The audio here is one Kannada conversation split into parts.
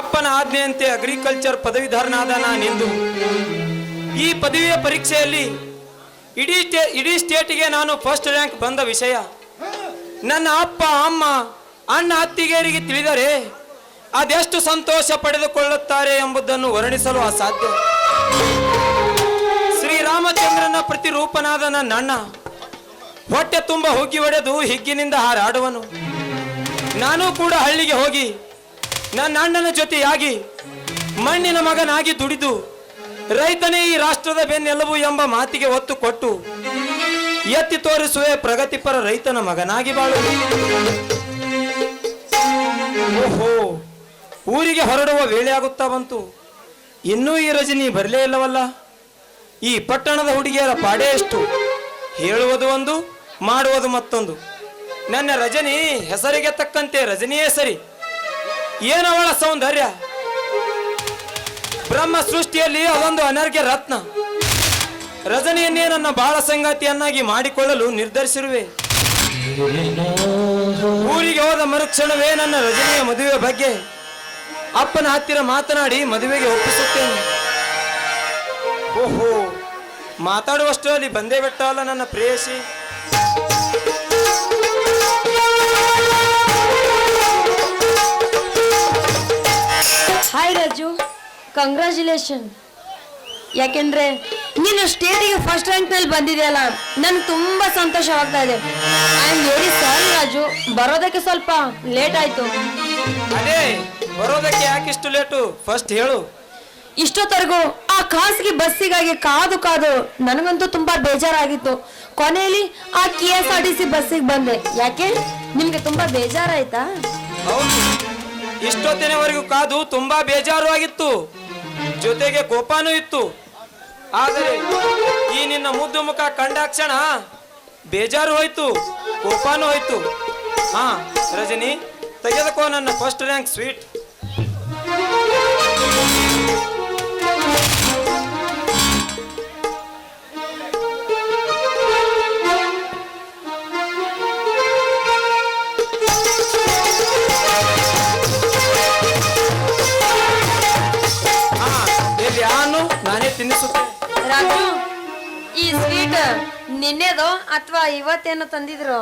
ಅಪ್ಪನ ಆಜ್ಞೆಯಂತೆ ಅಗ್ರಿಕಲ್ಚರ್ ಪದವೀಧರನಾದ ನಾನಿಂದು ಈ ಪದವಿಯ ಪರೀಕ್ಷೆಯಲ್ಲಿ ಇಡೀ ಸ್ಟೇಟಿಗೆ ನಾನು ಫಸ್ಟ್ ರ್ಯಾಂಕ್ ಬಂದ ವಿಷಯ ನನ್ನ ಅಪ್ಪ ಅಮ್ಮ ಅಣ್ಣ ಅತ್ತಿಗೆಯರಿಗೆ ತಿಳಿದರೆ ಅದೆಷ್ಟು ಸಂತೋಷ ಪಡೆದುಕೊಳ್ಳುತ್ತಾರೆ ಎಂಬುದನ್ನು ವರ್ಣಿಸಲು ಅಸಾಧ್ಯ. ಶ್ರೀರಾಮಚಂದ್ರನ ಪ್ರತಿರೂಪನಾದ ನನ್ನ ಅಣ್ಣ ಹೊಟ್ಟೆ ತುಂಬ ಹುಗ್ಗಿ ಹೊಡೆದು ಹಿಗ್ಗಿನಿಂದ ಹಾರಾಡುವನು. ನಾನು ಕೂಡ ಹಳ್ಳಿಗೆ ಹೋಗಿ ನನ್ನ ಅಣ್ಣನ ಜೊತೆಯಾಗಿ ಮಣ್ಣಿನ ಮಗನಾಗಿ ದುಡಿದು ರೈತನೇ ಈ ರಾಷ್ಟ್ರದ ಬೆನ್ನೆಲುಬು ಎಂಬ ಮಾತಿಗೆ ಒತ್ತು ಕೊಟ್ಟು ಎತ್ತಿ ತೋರಿಸುವೆ ಪ್ರಗತಿಪರ ರೈತನ ಮಗನಾಗಿ ಬಾಳು. ಓಹೋ, ಊರಿಗೆ ಹೊರಡುವ ವೇಳೆ ಆಗುತ್ತಾ ಬಂತು. ಇನ್ನೂ ಈ ರಜನಿ ಬರಲೇ ಇಲ್ಲವಲ್ಲ. ಈ ಪಟ್ಟಣದ ಹುಡುಗಿಯರ ಪಾಡೇ ಎಷ್ಟು, ಹೇಳುವುದು ಒಂದು ಮಾಡುವುದು ಮತ್ತೊಂದು. ನನ್ನ ರಜನಿ ಹೆಸರಿಗೆ ತಕ್ಕಂತೆ ರಜನಿಯೇ ಸರಿ. ಏನವಳ ಸೌಂದರ್ಯ, ಬ್ರಹ್ಮ ಸೃಷ್ಟಿಯಲ್ಲಿ ಅದೊಂದು ಅನರ್ಘ್ಯ ರತ್ನ. ರಜನಿಯನ್ನೇ ನನ್ನ ಬಾಳ ಸಂಗಾತಿಯನ್ನಾಗಿ ಮಾಡಿಕೊಳ್ಳಲು ನಿರ್ಧರಿಸಿರುವೆ. ಊರಿಗೆ ಹೋದ ಮರುಕ್ಷಣವೇ ನನ್ನ ರಜನಿಯ ಮದುವೆ ಬಗ್ಗೆ ಅಪ್ಪನ ಹತ್ತಿರ ಮಾತನಾಡಿ ಮದುವೆಗೆ ಒಪ್ಪಿಸುತ್ತೇನೆ. ಓಹೋ, ಮಾತಾಡುವಷ್ಟರಲ್ಲಿ ಬಂದೇ ಬಿಟ್ಟಲ್ಲ ನನ್ನ ಪ್ರೇಯಸಿ. Hi Raju, congratulation. ಯಾಕೆಂದ್ರೆ ನೀನು ಸ್ಟೇಟಿಗೆ ಫಸ್ಟ್ ರ್ಯಾಂಕ್ ನಲ್ಲಿ ಬಂದಿದೆಯಲ್ಲ, ನನ್ಗೆ ತುಂಬಾ ಸಂತೋಷವಾಗ್ತಾ ಇದೆ. I am very sorry Raju, ಬರೋದಕ್ಕೆ ಸ್ವಲ್ಪ ಲೇಟ್ ಆಯ್ತು. ಅದೇ ಬರೋದಕ್ಕೆ ಯಾಕಿಷ್ಟು ಲೇಟು ಫಸ್ಟ್ ಹೇಳು. ಇಷ್ಟೊತ್ತರೆಗೂ ಆ ಖಾಸಗಿ ಬಸ್ಸಿಗಾಗಿ ಕಾದು ಕಾದು ನನಗಂತೂ ತುಂಬಾ ಬೇಜಾರಾಗಿತ್ತು. ಕೊನೆಯಲ್ಲಿ ಆ KSRTC ಬಸ್ಸಿಗೆ ಬಂದೆ. ಯಾಕೆ, ನಿಮ್ಗೆ ತುಂಬಾ ಬೇಜಾರಾಯ್ತಾ? ಹೌದು, ಇಷ್ಟೊತ್ತಿನವರೆಗೂ ಕಾದು ತುಂಬಾ ಬೇಜಾರು ಆಗಿತ್ತು, ಜೊತೆಗೆ ಕೋಪನೂ ಇತ್ತು. ಆದರೆ ಈ ನಿನ್ನ ಮುದ್ದು ಮುಖ ಕಂಡಾಕ್ಷಣ ಬೇಜಾರು ಹೋಯ್ತು, ಕೋಪನೂ ಹೋಯ್ತು. ಹಾ ರಜನಿ, ತೆಗೆದುಕೋ ನನ್ನ ಫಸ್ಟ್ ರ್ಯಾಂಕ್ ಸ್ವೀಟ್. ನಾನೇ ತಿನ್ನಿಸುತ್ತೆ. ರಾಜು, ಈ ಸ್ವೀಟ್ ನಿನ್ನೆದೋ ಅಥವಾ ಇವತ್ತೇನೋ ತಂದಿದ್ರು?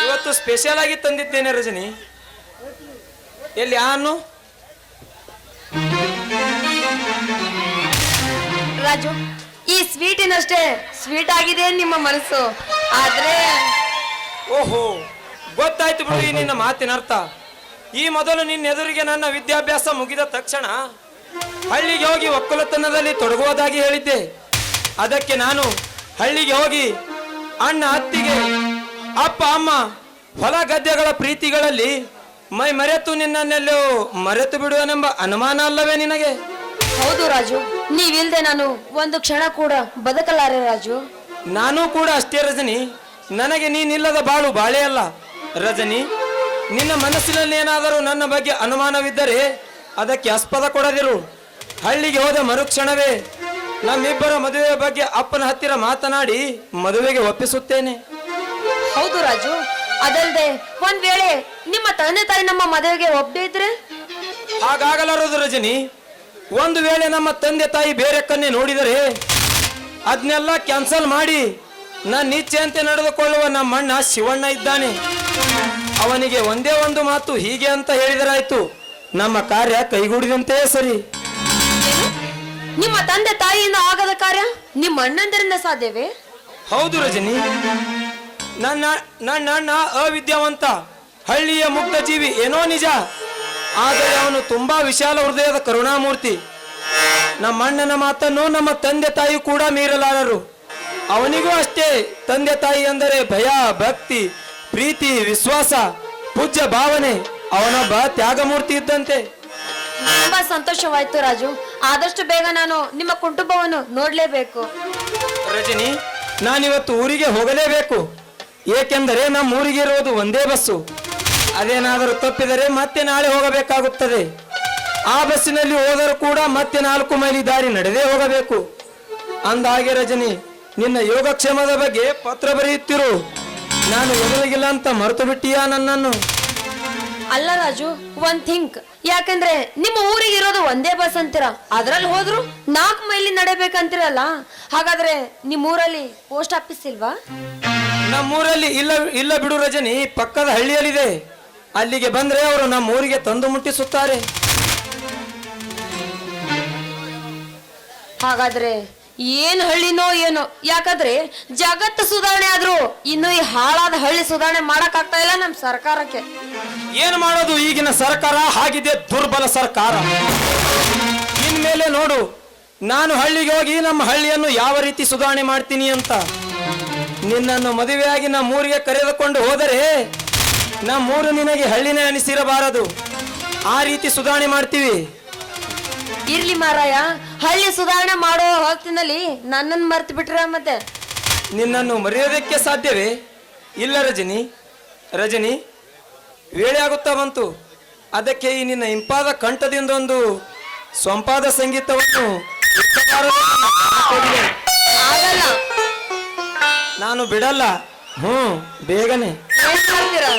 ಇವತ್ತು ಸ್ಪೆಷಲ್ ಆಗಿ ತಂದಿದ್ದೇನೆ ರಜನಿ. ಎಲ್ಲಿ ಆನು? ರಾಜು, ಈ ಸ್ವೀಟಿನಷ್ಟೇ ಸ್ವೀಟ್ ಆಗಿದೆ ನಿಮ್ಮ ಮನಸ್ಸು. ಆದ್ರೆ ಓಹೋ, ಗೊತ್ತಾಯ್ತು ಬಿಡು ಈ ನಿನ್ನ ಮಾತಿನ ಅರ್ಥ. ಈ ಮೊದಲು ನಿನ್ನ ಎದುರಿಗೆ ನನ್ನ ವಿದ್ಯಾಭ್ಯಾಸ ಮುಗಿದ ತಕ್ಷಣ ಹಳ್ಳಿಗೆ ಹೋಗಿ ಒಕ್ಕಲತನದಲ್ಲಿ ತೊಡಗುವುದಾಗಿ ಹೇಳಿದ್ದೆ. ಅದಕ್ಕೆ ನಾನು ಹಳ್ಳಿಗೆ ಹೋಗಿ ಅಣ್ಣ ಅತ್ತಿಗೆ ಅಪ್ಪ ಅಮ್ಮ ಹೊಲ ಗದ್ದೆಗಳ ಪ್ರೀತಿಗಳಲ್ಲಿ ಮೈ ಮರೆತು ನಿನ್ನನ್ನೆಲ್ಲೋ ಮರೆತು ಬಿಡುವನೆಂಬ ಅನುಮಾನ ಅಲ್ಲವೇ ನಿನಗೆ? ಹೌದು ರಾಜು, ನೀವಿಲ್ದೆ ನಾನು ಒಂದು ಕ್ಷಣ ಕೂಡ ಬದುಕಲಾರೆ ರಾಜು. ನಾನು ಕೂಡ ಅಷ್ಟೇ ರಜನಿ. ನನಗೆ ನೀನಿಲ್ಲದ ಬಾಳು ಬಾಳೆ ಅಲ್ಲ ರಜನಿ. ನಿನ್ನ ಮನಸ್ಸಿನಲ್ಲಿ ಏನಾದರೂ ನನ್ನ ಬಗ್ಗೆ ಅನುಮಾನವಿದ್ದರೆ ಅದಕ್ಕೆ ಆಸ್ಪದ ಕೊಡದಿರು. ಹಳ್ಳಿಗೆ ಹೋದ ಮರುಕ್ಷಣವೇ ನಮ್ಮಿಬ್ಬರ ಮದುವೆಯ ಬಗ್ಗೆ ಅಪ್ಪನ ಹತ್ತಿರ ಮಾತನಾಡಿ ಮದುವೆಗೆ ಒಪ್ಪಿಸುತ್ತೇನೆ. ಹೌದು ರಾಜು, ಅದಲ್ಲದೆ ಒಂದ್ ವೇಳೆ ನಿಮ್ಮ ತಂದೆ ತಾಯಿ ನಮ್ಮ ಮದುವೆಗೆ ಒಪ್ಪದೇ ಇದ್ರೆ? ಹಾಗಾಗಲಾರದು ರಜನಿ. ಒಂದು ವೇಳೆ ನಮ್ಮ ತಂದೆ ತಾಯಿ ಬೇರೆ ಕನ್ನೆ ನೋಡಿದರೆ ಅದನ್ನೆಲ್ಲ ಕ್ಯಾನ್ಸಲ್ ಮಾಡಿ ನನ್ನ ಇಚ್ಛೆಯಂತೆ ನಡೆದುಕೊಳ್ಳುವ ನಮ್ಮಣ್ಣ ಶಿವಣ್ಣ ಇದ್ದಾನೆ. ಅವನಿಗೆ ಒಂದೇ ಒಂದು ಮಾತು ಹೀಗೆ ಅಂತ ಹೇಳಿದರಾಯ್ತು, ನಮ್ಮ ಕಾರ್ಯ ಕೈಗೂಡಿದಂತೆ ಸರಿ. ನಿಮ್ಮ ತಂದೆ ತಾಯಿಯಿಂದ ಆಗದ ಕಾರ್ಯ ನಿಮ್ಮ ಅಣ್ಣಂದರಿಂದ ಸಾಧ್ಯವೇ? ಹೌದು ರಜನಿ, ನನ್ನ ಅಣ್ಣ ಅವಿದ್ಯಾವಂತ, ಹಳ್ಳಿಯ ಮುಗ್ಧ ಜೀವಿ ಏನೋ ನಿಜ. ಆದರೆ ಅವನು ತುಂಬಾ ವಿಶಾಲ ಹೃದಯದ ಕರುಣಾಮೂರ್ತಿ. ನಮ್ಮ ಅಣ್ಣನ ಮಾತನ್ನು ನಮ್ಮ ತಂದೆ ತಾಯಿ ಕೂಡ ಮೀರಲಾರರು. ಅವನಿಗೂ ಅಷ್ಟೇ ತಂದೆ ತಾಯಿ ಅಂದರೆ ಭಯ, ಭಕ್ತಿ, ಪ್ರೀತಿ, ವಿಶ್ವಾಸ, ಪೂಜ್ಯ ಭಾವನೆ. ಅವನೊಬ್ಬ ತ್ಯಾಗಮೂರ್ತಿ ಇದ್ದಂತೆ. ತುಂಬಾ ಸಂತೋಷವಾಯ್ತು ರಾಜು. ಆದಷ್ಟು ಬೇಗ ನಾನು ನಿಮ್ಮ ಕುಟುಂಬವನ್ನು ನೋಡ್ಲೇಬೇಕು. ರಜನಿ, ನಾನಿವತ್ತು ಊರಿಗೆ ಹೋಗಲೇಬೇಕು. ಏಕೆಂದರೆ ನಮ್ಮ ಊರಿಗೆ ಇರುವುದು ಒಂದೇ ಬಸ್ಸು. ಅದೇನಾದರೂ ತಪ್ಪಿದರೆ ಮತ್ತೆ ನಾಳೆ ಹೋಗಬೇಕಾಗುತ್ತದೆ. ಆ ಬಸ್ಸಿನಲ್ಲಿ ಹೋದರೂ ಕೂಡ ಮತ್ತೆ 4 ಮೈಲಿ ದಾರಿ ನಡೆದೇ ಹೋಗಬೇಕು. ಅಂದಾಗೆ ರಜನಿ, ನಿನ್ನ ಯೋಗಕ್ಷೇಮದ ಬಗ್ಗೆ ಪತ್ರ ಬರೆಯುತ್ತಿರು. ನಾನು ಎದುರಿಗಿಲ್ಲ ಅಂತ ಮರೆತು ಬಿಟ್ಟಿಯಾ ನನ್ನನ್ನು? ಅಲ್ಲ ರಾಜು, ಒಂದ್ ಥಿಂಕ್. ಯಾಕಂದ್ರೆ ನಿಮ್ಮ ಊರಿಗೆ ಇರೋದು ಒಂದೇ ಬಸ್ ಅಂತೀರ, ಅದ್ರಲ್ಲಿ ಹೋದ್ರು 4 ಮೈಲಿ ನಡೆಬೇಕಂತೀರಲ್ಲ. ಹಾಗಾದ್ರೆ ನಿಮ್ಮ ಊರಲ್ಲಿ ಪೋಸ್ಟ್ ಆಫೀಸ್ ಇಲ್ವಾ? ನಮ್ಮೂರಲ್ಲಿ ಇಲ್ಲ ಇಲ್ಲ ಬಿಡು ರಜನಿ, ಪಕ್ಕದ ಹಳ್ಳಿಯಲ್ಲಿದೆ. ಅಲ್ಲಿಗೆ ಬಂದ್ರೆ ಅವರು ನಮ್ಮ ಊರಿಗೆ ತಂದು ಮುಟ್ಟಿಸುತ್ತಾರೆ. ಹಾಗಾದ್ರೆ ಏನ್ ಹಳ್ಳಿನೋ ಏನೋ. ಯಾಕಂದ್ರೆ ಜಗತ್ತು ಸುಧಾರಣೆ ಆದ್ರೂ ಇನ್ನು ಈ ಹಾಳಾದ ಹಳ್ಳಿ ಸುಧಾರಣೆ ಮಾಡಕ್ ಆಗ್ತಾ ಇಲ್ಲ ನಮ್ ಸರ್ಕಾರಕ್ಕೆ. ಏನು ಮಾಡೋದು, ಈಗಿನ ಸರ್ಕಾರ ಹಾಗಿದೆ, ದುರ್ಬಲ ಸರ್ಕಾರ. ಇನ್ಮೇಲೆ ನೋಡು, ನಾನು ಹಳ್ಳಿಗೆ ಹೋಗಿ ನಮ್ಮ ಹಳ್ಳಿಯನ್ನು ಯಾವ ರೀತಿ ಸುಧಾರಣೆ ಮಾಡ್ತೀನಿ ಅಂತ. ನಿನ್ನನ್ನು ಮದುವೆಯಾಗಿ ನಮ್ಮೂರಿಗೆ ಕರೆದುಕೊಂಡು ಹೋದರೆ ನಮ್ಮೂರು ನಿನಗೆ ಹಳ್ಳಿನೇ ಅನಿಸಿರಬಾರದು. ಆ ರೀತಿ ಸುಧಾರಣೆ ಮಾಡ್ತೀವಿ. ಇರ್ಲಿ ಮಾರಾಯ, ಹಳ್ಳಿ ಸುಧಾರಣೆ ಮಾಡೋ ಹೊತ್ತಿನಲ್ಲಿ ನನ್ನನ್ನು ಮರ್ತು ಬಿಟ್ರೆ ಮತ್ತೆ ನಿನ್ನನ್ನು ಮರೆಯೋದಕ್ಕೆ ಸಾಧ್ಯವೇ? ಇಲ್ಲ ರಜನಿ, ರಜನಿ, ವೇಳೆ ಆಗುತ್ತಾ ಬಂತು. ಅದಕ್ಕೆ ಈ ನಿನ್ನ ಇಂಪಾದ ಕಂಠದಿಂದೊಂದು ಸ್ವಂಪಾದ ಸಂಗೀತವನ್ನು ಆಗಲ್ಲ, ನಾನು ಬಿಡಲ್ಲ. ಬೇಗನೆ ಏನ್ ಮಾಡ್ತೀರಾ?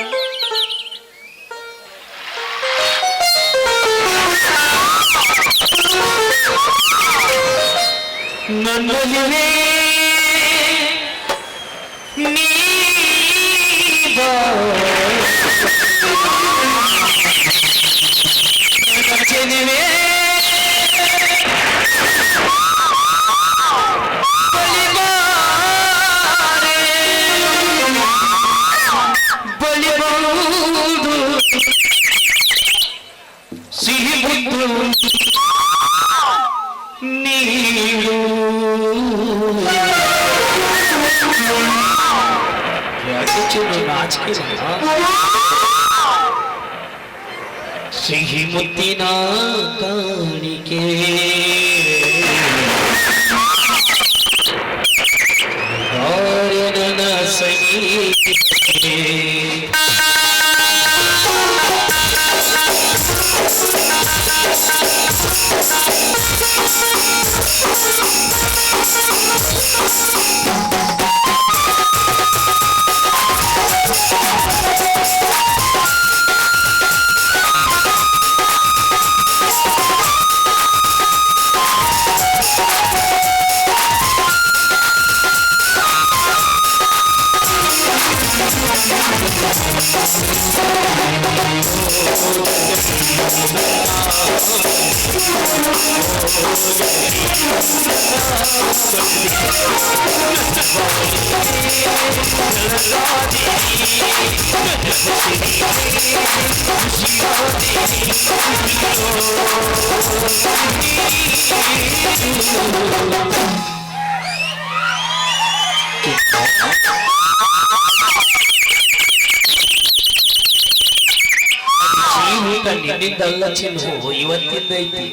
ನನ್ನಲ್ಲಿನೇ ನೀ ಬಾ, ಚೆಲುವೆ ಬಲಿಬಾರದು ಸಿಹಿ ಮುದ್ದು ನೀರು. ಸಿಹಿ ಮುತ್ತಿನ ಕಾಣಿಕೆ ಗಾಯನ ಸಂಗೀತೆ. ನಿನ್ನಿಂದಲ್ಲ ಚಿನ್ನು, ಇವತ್ತಿಂದ ಐತಿ.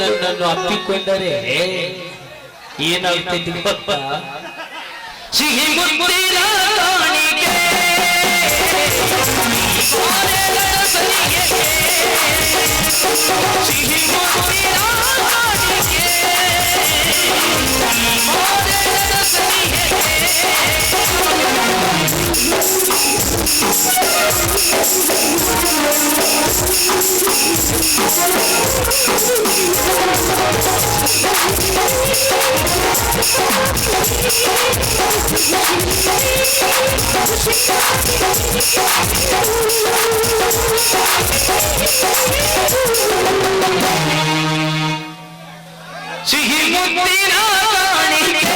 ನನ್ನನ್ನು ಅಪ್ಪಿಕೊಂಡರೆ ಏನಾಗ್ತೈತಿ ಗೊತ್ತಾ? ಸಿಹಿ ಮುತ್ತಿನ ಕಾಣಿಕೆ ಸಿಹಿ ಮುತ್ತಿನ ಕಾಣಿಕೆ ಸಿಹಿ ಮುತ್ತಿನ ಕಾಣಿಕೆ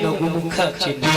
ನಗು ಮುಖ ಚಿನ್ನ